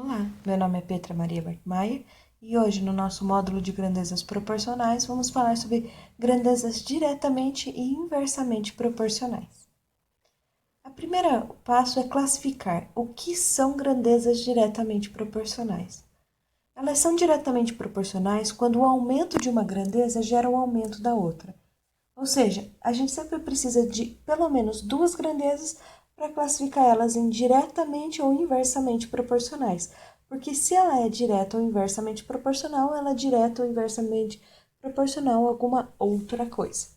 Olá, meu nome é Petra Maria Bartmeier e hoje no nosso módulo de grandezas proporcionais vamos falar sobre grandezas diretamente e inversamente proporcionais. O primeiro passo é classificar o que são grandezas diretamente proporcionais. Elas são diretamente proporcionais quando o aumento de uma grandeza gera o aumento da outra. Ou seja, a gente sempre precisa de pelo menos duas grandezas para classificar elas em diretamente ou inversamente proporcionais. Porque se ela é direta ou inversamente proporcional, ela é direta ou inversamente proporcional a alguma outra coisa.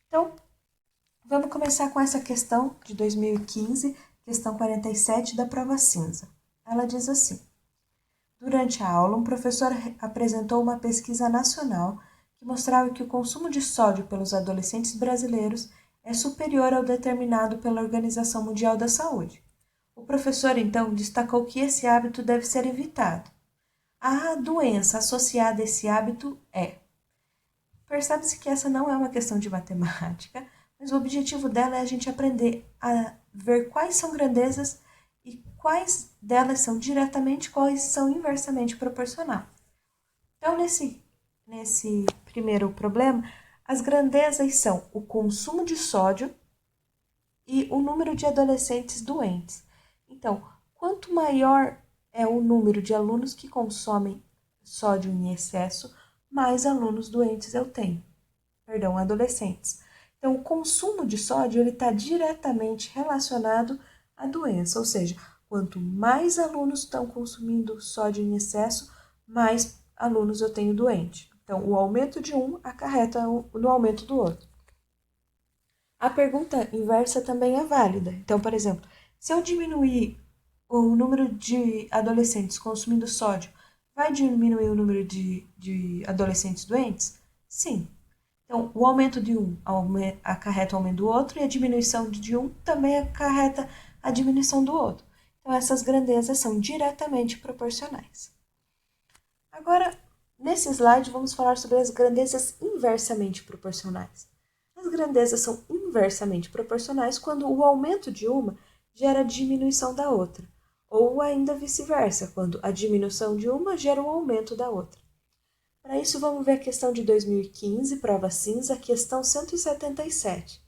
Então, vamos começar com essa questão de 2015, questão 47 da prova cinza. Ela diz assim: durante a aula, um professor apresentou uma pesquisa nacional que mostrava que o consumo de sódio pelos adolescentes brasileiros é superior ao determinado pela Organização Mundial da Saúde. O professor, então, destacou que esse hábito deve ser evitado. A doença associada a esse hábito é. Percebe-se que essa não é uma questão de matemática, mas o objetivo dela é a gente aprender a ver quais são grandezas e quais delas são diretamente, quais são inversamente proporcional. Então, nesse primeiro problema, as grandezas são o consumo de sódio e o número de adolescentes doentes. Então, quanto maior é o número de alunos que consomem sódio em excesso, mais alunos doentes eu tenho. Perdão, adolescentes. Então, o consumo de sódio está diretamente relacionado à doença, ou seja, quanto mais alunos estão consumindo sódio em excesso, mais alunos eu tenho doente. Então, o aumento de um acarreta no aumento do outro. A pergunta inversa também é válida. Então, por exemplo, se eu diminuir o número de adolescentes consumindo sódio, vai diminuir o número de adolescentes doentes? Sim. Então, o aumento de um acarreta o aumento do outro e a diminuição de um também acarreta a diminuição do outro. Então, essas grandezas são diretamente proporcionais. Agora, nesse slide, vamos falar sobre as grandezas inversamente proporcionais. As grandezas são inversamente proporcionais quando o aumento de uma gera a diminuição da outra, ou ainda vice-versa, quando a diminuição de uma gera o aumento da outra. Para isso, vamos ver a questão de 2015, prova cinza, questão 177,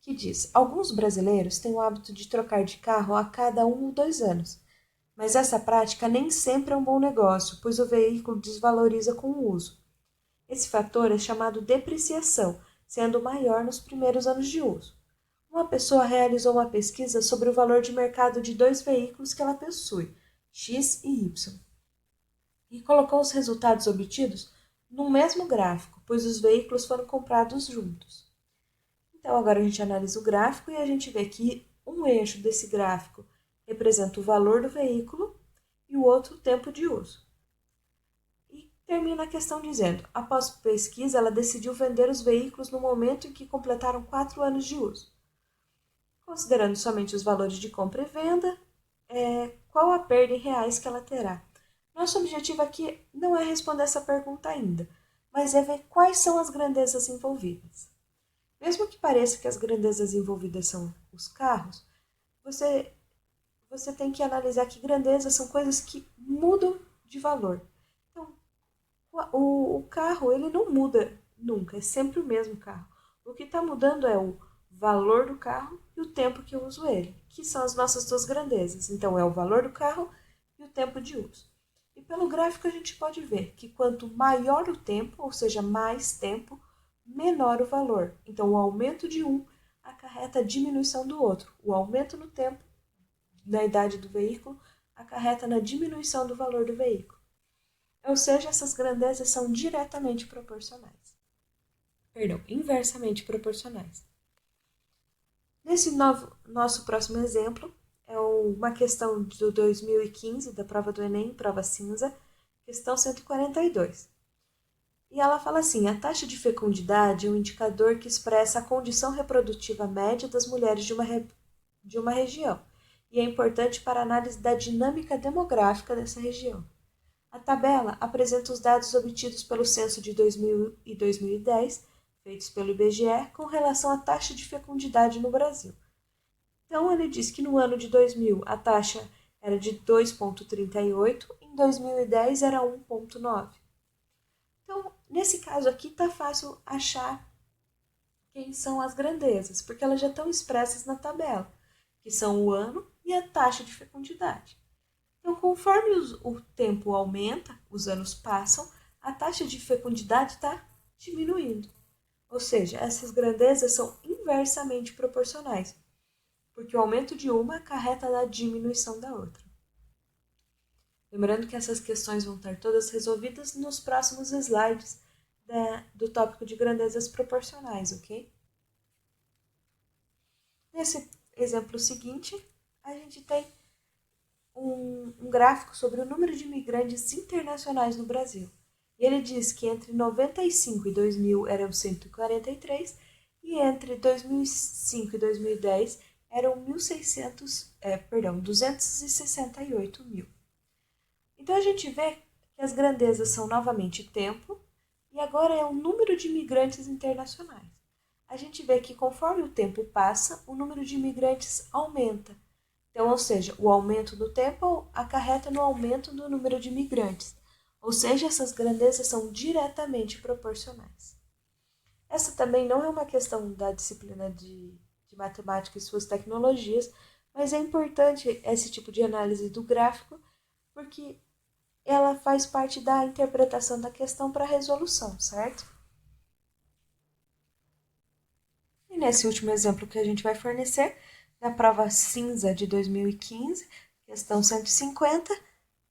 que diz: alguns brasileiros têm o hábito de trocar de carro a cada 1 ou 2 anos, mas essa prática nem sempre é um bom negócio, pois o veículo desvaloriza com o uso. Esse fator é chamado depreciação, sendo maior nos primeiros anos de uso. Uma pessoa realizou uma pesquisa sobre o valor de mercado de dois veículos que ela possui, X e Y, e colocou os resultados obtidos no mesmo gráfico, pois os veículos foram comprados juntos. Então, agora a gente analisa o gráfico e a gente vê que um eixo desse gráfico representa o valor do veículo e o outro o tempo de uso. E termina a questão dizendo: após pesquisa, ela decidiu vender os veículos no momento em que completaram 4 anos de uso. Considerando somente os valores de compra e venda, qual a perda em reais que ela terá? Nosso objetivo aqui não é responder essa pergunta ainda, mas é ver quais são as grandezas envolvidas. Mesmo que pareça que as grandezas envolvidas são os carros, você tem que analisar que grandezas são coisas que mudam de valor. Então, o carro ele não muda nunca, é sempre o mesmo carro. O que está mudando é o valor do carro e o tempo que eu uso ele, que são as nossas duas grandezas. Então, é o valor do carro e o tempo de uso. E pelo gráfico a gente pode ver que quanto maior o tempo, ou seja, mais tempo, menor o valor. Então, o aumento de um acarreta a diminuição do outro. O aumento no tempo, da idade do veículo, acarreta na diminuição do valor do veículo. Ou seja, essas grandezas são diretamente proporcionais. Perdão, inversamente proporcionais. Nesse nosso próximo exemplo, é uma questão do 2015, da prova do Enem, prova cinza, questão 142. E ela fala assim: a taxa de fecundidade é um indicador que expressa a condição reprodutiva média das mulheres de uma região e é importante para a análise da dinâmica demográfica dessa região. A tabela apresenta os dados obtidos pelo censo de 2000 e 2010, feitos pelo IBGE, com relação à taxa de fecundidade no Brasil. Então, ele diz que no ano de 2000 a taxa era de 2,38, em 2010 era 1,9. Então, nesse caso aqui, está fácil achar quem são as grandezas, porque elas já estão expressas na tabela, que são o ano e a taxa de fecundidade. Então, conforme o tempo aumenta, os anos passam, a taxa de fecundidade está diminuindo. Ou seja, essas grandezas são inversamente proporcionais, porque o aumento de uma acarreta na diminuição da outra. Lembrando que essas questões vão estar todas resolvidas nos próximos slides do tópico de grandezas proporcionais, ok? Nesse exemplo seguinte, a gente tem um gráfico sobre o número de imigrantes internacionais no Brasil. E ele diz que entre 95 e 2000 eram 143 e entre 2005 e 2010 eram 268 mil. Então a gente vê que as grandezas são novamente tempo e agora é o número de imigrantes internacionais. A gente vê que conforme o tempo passa, o número de imigrantes aumenta. Então, ou seja, o aumento do tempo acarreta no aumento do número de imigrantes. Ou seja, essas grandezas são diretamente proporcionais. Essa também não é uma questão da disciplina de matemática e suas tecnologias, mas é importante esse tipo de análise do gráfico, porque ela faz parte da interpretação da questão para a resolução, certo? E nesse último exemplo que a gente vai fornecer, da prova cinza de 2015, questão 150,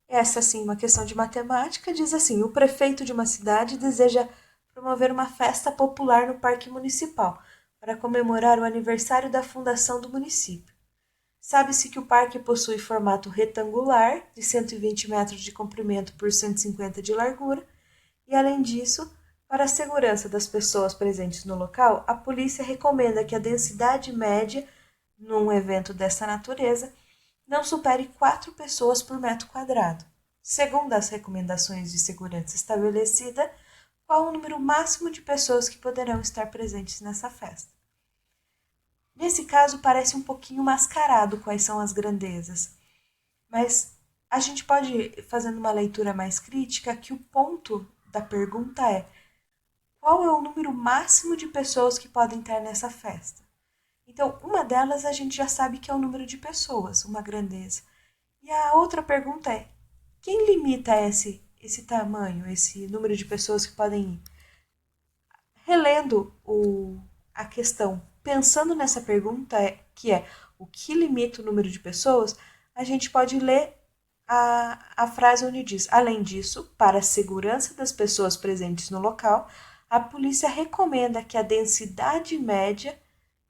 essa sim, uma questão de matemática, diz assim: o prefeito de uma cidade deseja promover uma festa popular no parque municipal para comemorar o aniversário da fundação do município. Sabe-se que o parque possui formato retangular, de 120 metros de comprimento por 150 de largura, e além disso, para a segurança das pessoas presentes no local, a polícia recomenda que a densidade média, num evento dessa natureza, não supere 4 pessoas por metro quadrado. Segundo as recomendações de segurança estabelecida, qual o número máximo de pessoas que poderão estar presentes nessa festa? Nesse caso, parece um pouquinho mascarado quais são as grandezas, mas a gente pode, fazendo uma leitura mais crítica, que o ponto da pergunta é: qual é o número máximo de pessoas que podem estar nessa festa? Então, uma delas a gente já sabe que é o número de pessoas, uma grandeza. E a outra pergunta é: quem limita esse tamanho, esse número de pessoas que podem ir? Relendo a questão, pensando nessa pergunta, que é o que limita o número de pessoas, a gente pode ler a frase onde diz: além disso, para a segurança das pessoas presentes no local, a polícia recomenda que a densidade média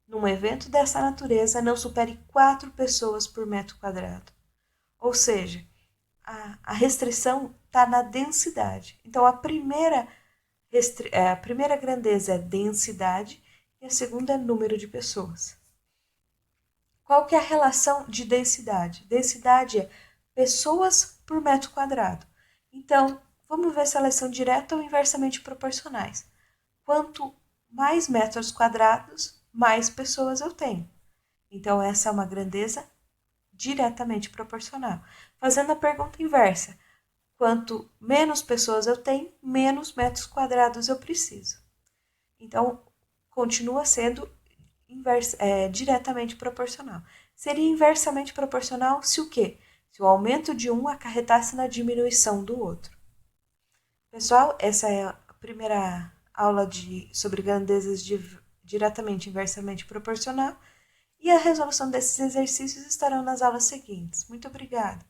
num evento dessa natureza não supere 4 pessoas por metro quadrado. Ou seja, a restrição está na densidade. Então, a primeira grandeza é densidade e a segunda é número de pessoas. Qual que é a relação de densidade? Densidade é pessoas por metro quadrado. Então, vamos ver se elas são direta ou inversamente proporcionais. Quanto mais metros quadrados, mais pessoas eu tenho. Então, essa é uma grandeza diretamente proporcional. Fazendo a pergunta inversa: quanto menos pessoas eu tenho, menos metros quadrados eu preciso. Então, continua sendo diretamente proporcional. Seria inversamente proporcional se o quê? Se o aumento de um acarretasse na diminuição do outro. Pessoal, essa é a primeira aula sobre grandezas diretamente e inversamente proporcional, e a resolução desses exercícios estarão nas aulas seguintes. Muito obrigada!